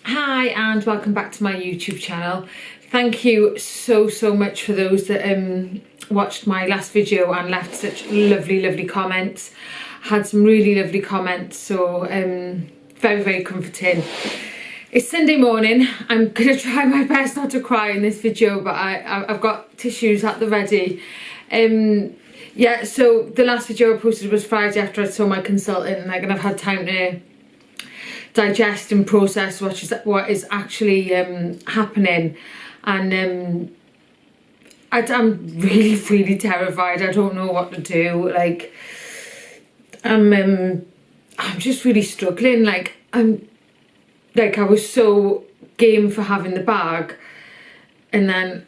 Hi and welcome back to my YouTube channel. Thank you so much for those that watched my last video and left such lovely comments. Had some really lovely comments, so very comforting. It's Sunday morning. I'm gonna try my best not to cry in this video, but I've got tissues at the ready. Yeah, so the last video I posted was Friday after I saw my consultant, and I've had time to digest and process what is actually happening, and I'm really terrified. I don't know what to do. Like I'm just really struggling. I was so game for having the bag, and then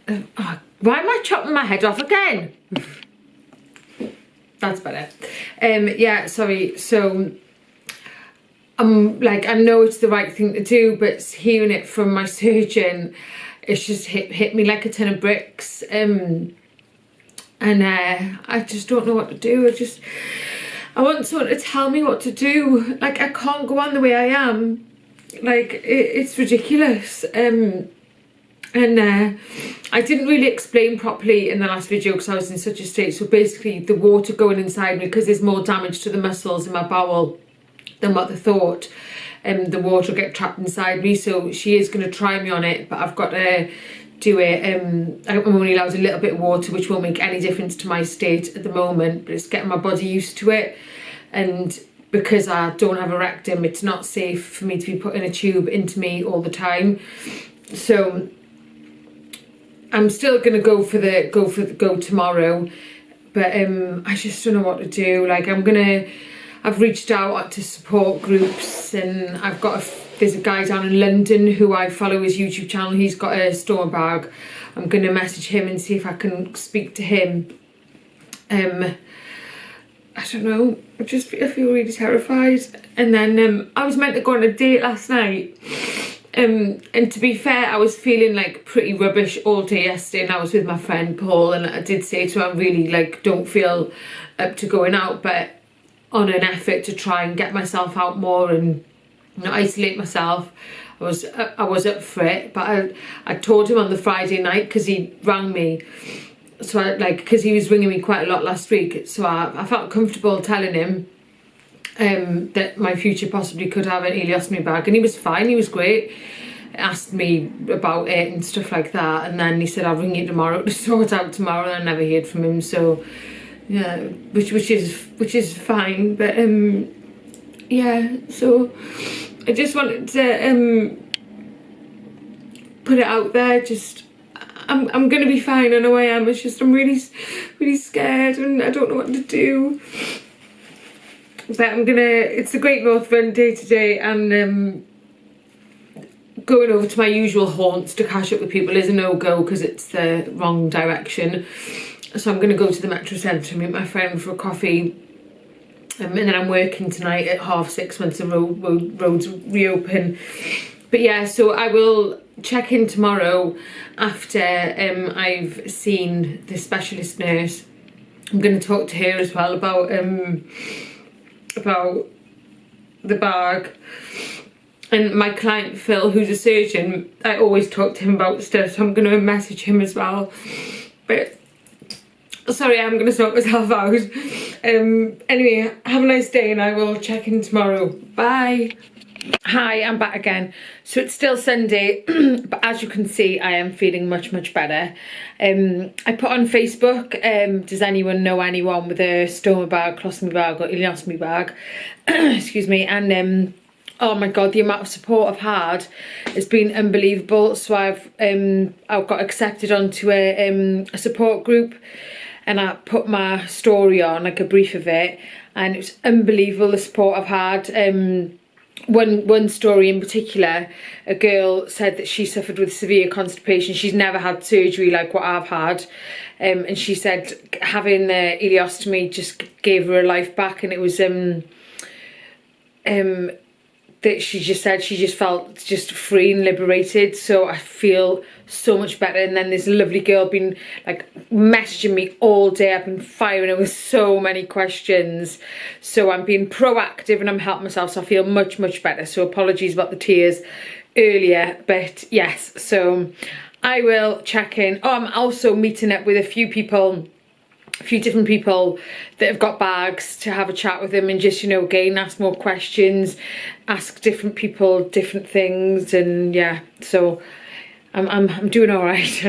why am I chopping my head off again? That's better. Yeah, sorry. So I know it's the right thing to do, but hearing it from my surgeon, it's just hit me like a ton of bricks. And I just don't know what to do. I want someone to tell me what to do. Like, I can't go on the way I am. Like, it's ridiculous. I didn't really explain properly in the last video because I was in such a state. So basically, the water going inside me, because there's more damage to the muscles in my bowel than what they thought, the water will get trapped inside me. So she is going to try me on it, but I've got to do it. I'm only allowed a little bit of water, which won't make any difference to my state at the moment, but it's getting my body used to it. And because I don't have a rectum, it's not safe for me to be putting a tube into me all the time. So I'm still going to go tomorrow, but I just don't know what to do. Like, I've reached out to support groups, and there's a guy down in London who I follow his YouTube channel. He's got a stoma bag. I'm going to message him and see if I can speak to him. I don't know. I feel really terrified. And then I was meant to go on a date last night. And to be fair, I was feeling like pretty rubbish all day yesterday, and I was with my friend Paul, and I did say to him, I really don't feel up to going out, but on an effort to try and get myself out more and not isolate myself, I was up for it. But I told him on the Friday night, because he rang me, so because he was ringing me quite a lot last week, so I felt comfortable telling him that my future possibly could have an ileostomy bag, and he was fine. He was great. Asked me about it and stuff like that, and then he said, I'll ring you tomorrow to sort out tomorrow, and I never heard from him. So yeah, which is fine, but yeah, so I just wanted to put it out there. I'm gonna be fine. I know I am. It's just I'm really scared, and I don't know what to do. But it's the Great North Run day today, and going over to my usual haunts to catch up with people is a no-go because it's the wrong direction. So I'm going to go to the Metro Centre and meet my friend for a coffee, and then I'm working tonight at 6:30 once the roads reopen. But yeah, so I will check in tomorrow after I've seen the specialist nurse. I'm going to talk to her as well about the bag. And my client Phil, who's a surgeon, I always talk to him about stuff, so I'm going to message him as well. But sorry, I'm going to sort myself out. Anyway, have a nice day, and I will check in tomorrow. Bye. Hi, I'm back again. So it's still Sunday, but as you can see, I am feeling much better. I put on Facebook, does anyone know anyone with a stoma bag, colostomy bag or ileostomy bag? Excuse me. And oh my god, the amount of support I've had has been unbelievable. So I've got accepted onto a support group, and I put my story on, like a brief of it, and it was unbelievable the support I've had. One story in particular, a girl said that she suffered with severe constipation. She's never had surgery like what I've had, and she said having the ileostomy just gave her her life back, and it was that she just said she just felt just free and liberated. So I feel so much better. And then there's a lovely girl been like messaging me all day. I've been firing her with so many questions, so I'm being proactive and I'm helping myself, so I feel much better. So apologies about the tears, earlier, but yes, so I will check in. Oh, I'm also meeting up with a few different people that have got bags to have a chat with them and just, you know, again, ask more questions, ask different people different things, and yeah, so I'm doing all right.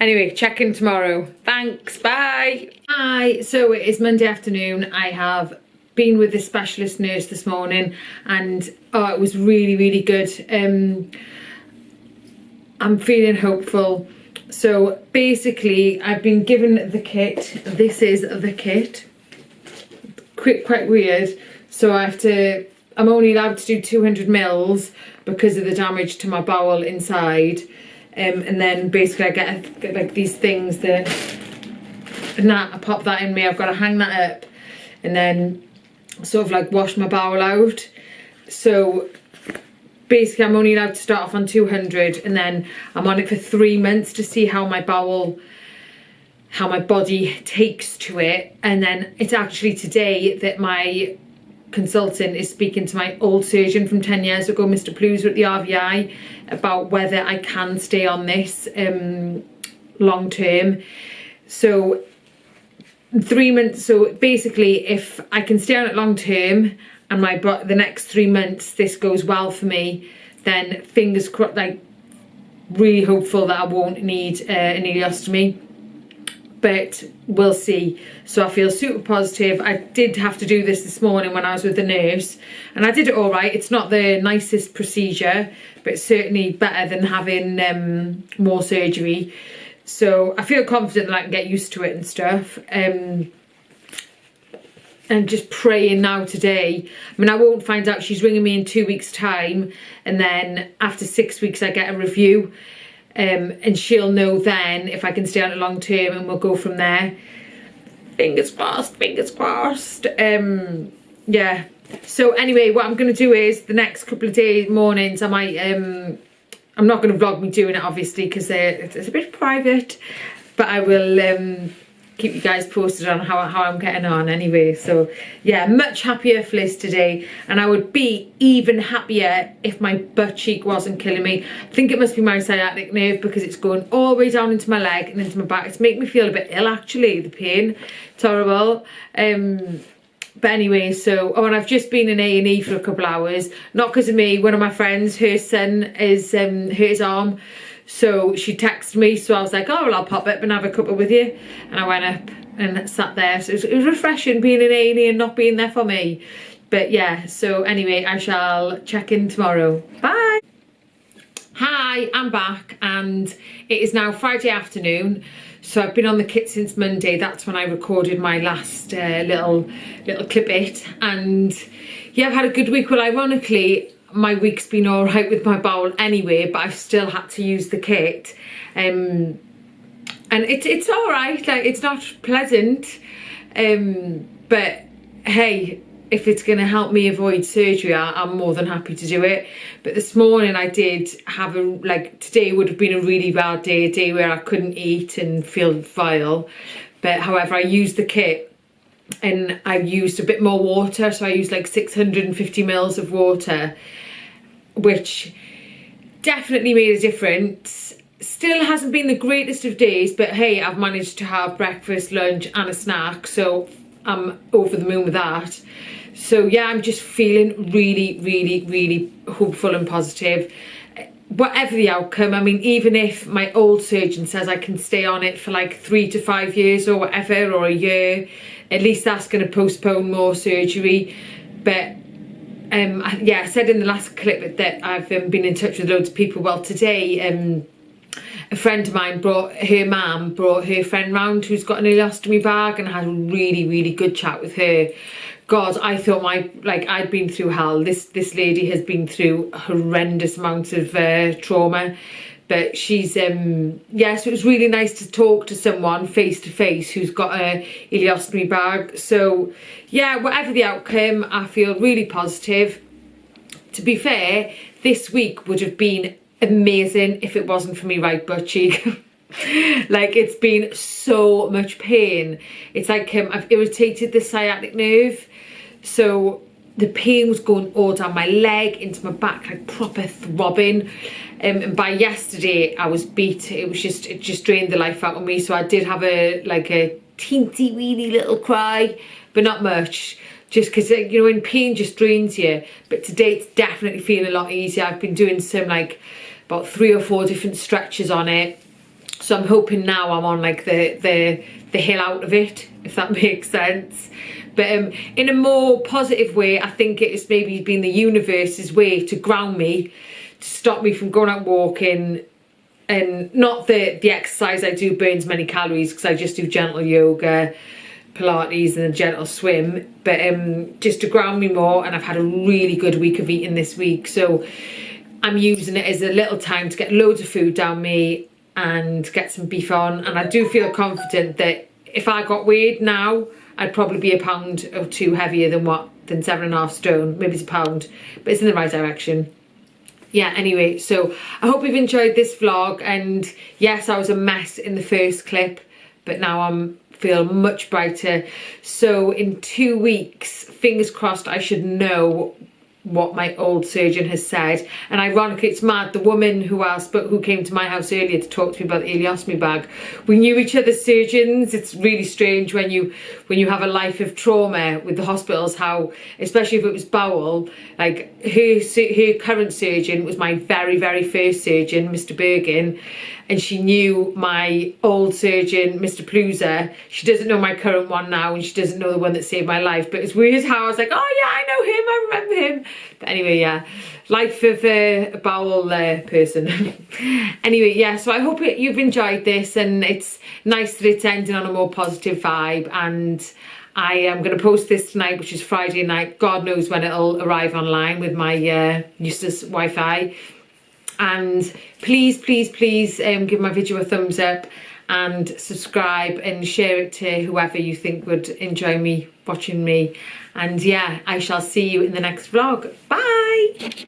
Anyway, check in tomorrow. Thanks, bye. Hi, so it is Monday afternoon. I have been with the specialist nurse this morning, and oh, it was really, really good. I'm feeling hopeful. So basically, I've been given the kit. This is the kit. Quite weird. So I'm only allowed to do 200 mils because of the damage to my bowel inside. And then basically I get like these things that, and I pop that in me. I've got to hang that up and then sort of like wash my bowel out. So basically I'm only allowed to start off on 200, and then I'm on it for 3 months to see how my body takes to it. And then it's actually today that my consultant is speaking to my old surgeon from 10 years ago, Mr. Pluser at the RVI, about whether I can stay on this long term. So 3 months, so basically if I can stay on it long term and the next 3 months this goes well for me, then fingers crossed, like really hopeful that I won't need an ileostomy, but we'll see. So I feel super positive. I did have to do this morning when I was with the nurse, and I did it all right. It's not the nicest procedure, but it's certainly better than having more surgery. So I feel confident that I can get used to it and stuff. And just praying now today. I mean, I won't find out. She's ringing me in 2 weeks' time, and then after 6 weeks I get a review, and she'll know then if I can stay on it long term, and we'll go from there. Fingers crossed, fingers crossed. Yeah. So anyway, what I'm going to do is the next couple of mornings, I might, I'm not going to vlog me doing it obviously because it's a bit private, but I will keep you guys posted on how I'm getting on anyway. So yeah, much happier for Liz today, and I would be even happier if my butt cheek wasn't killing me. I think it must be my sciatic nerve because it's going all the way down into my leg and into my back. It's making me feel a bit ill actually, the pain. It's horrible. But anyway, so, oh, and I've just been in A&E for a couple hours, not because of me. One of my friends, her son is hurt his arm, so she texted me, so I was like, oh well, I'll pop up and have a cuppa with you, and I went up and sat there. So it was refreshing being in A&E and not being there for me. But yeah, so anyway, I shall check in tomorrow. Bye. Hi, I'm back, and it is now Friday afternoon. So I've been on the kit since Monday. That's when I recorded my last little clip it, and yeah, I've had a good week. Well, ironically, my week's been all right with my bowel anyway, but I've still had to use the kit, and it's all right. Like, it's not pleasant, but hey, if it's going to help me avoid surgery, I'm more than happy to do it. But this morning I did have today would have been a really bad day, a day where I couldn't eat and feel vile. But however, I used the kit and I used a bit more water. So I used like 650 mils of water, which definitely made a difference. Still hasn't been the greatest of days, but hey, I've managed to have breakfast, lunch and a snack. So I'm over the moon with that. So yeah, I'm just feeling really, really, really hopeful and positive. Whatever the outcome, I mean, even if my old surgeon says I can stay on it for like 3 to 5 years or whatever, or a year, at least that's going to postpone more surgery. But yeah, I said in the last clip that I've been in touch with loads of people. Well, today a friend of mine her mum brought her friend round who's got an ileostomy bag, and I had a really, really good chat with her. God, I thought I'd been through hell. This lady has been through horrendous amounts of trauma, but she's yeah, so it was really nice to talk to someone face to face who's got a ileostomy bag. So yeah, whatever the outcome, I feel really positive. To be fair, this week would have been amazing if it wasn't for me right butt cheek. Like, it's been so much pain. It's like I've irritated the sciatic nerve, so the pain was going all down my leg, into my back, like proper throbbing. And by yesterday, I was beat. It just drained the life out of me. So I did have a teensy weeny little cry, but not much. Just because, you know, when pain just drains you. But today it's definitely feeling a lot easier. I've been doing some about 3 or 4 different stretches on it. So I'm hoping now I'm on the hill out of it, if that makes sense. But in a more positive way, I think it's maybe been the universe's way to ground me, to stop me from going out walking. And not the exercise I do burns many calories, because I just do gentle yoga, Pilates and a gentle swim. But just to ground me more, and I've had a really good week of eating this week. So I'm using it as a little time to get loads of food down me and get some beef on. And I do feel confident that if I got weighed now, I'd probably be a pound or 2 heavier than 7.5 stone. Maybe it's a pound, but it's in the right direction. Yeah, anyway, so I hope you've enjoyed this vlog. And yes, I was a mess in the first clip, but now I'm feel much brighter. So in 2 weeks, fingers crossed, I should know what my old surgeon has said. And ironically, it's mad, the woman who came to my house earlier to talk to me about the ileostomy bag, we knew each other's surgeons. It's really strange when you have a life of trauma with the hospitals, how, especially if it was bowel, like her current surgeon was my very, very first surgeon, Mr. Bergen, and she knew my old surgeon, Mr. Pluser. She doesn't know my current one now, and she doesn't know the one that saved my life. But it's weird how I was like, oh yeah, I know him, I remember him. But anyway, yeah, life of a bowel person. Anyway, yeah, so I hope you've enjoyed this, and it's nice that it's ending on a more positive vibe. And I am going to post this tonight, which is Friday night. God knows when it'll arrive online with my useless Wi-Fi. And please give my video a thumbs up and subscribe and share it to whoever you think would enjoy me watching me. And yeah, I shall see you in the next vlog. Bye.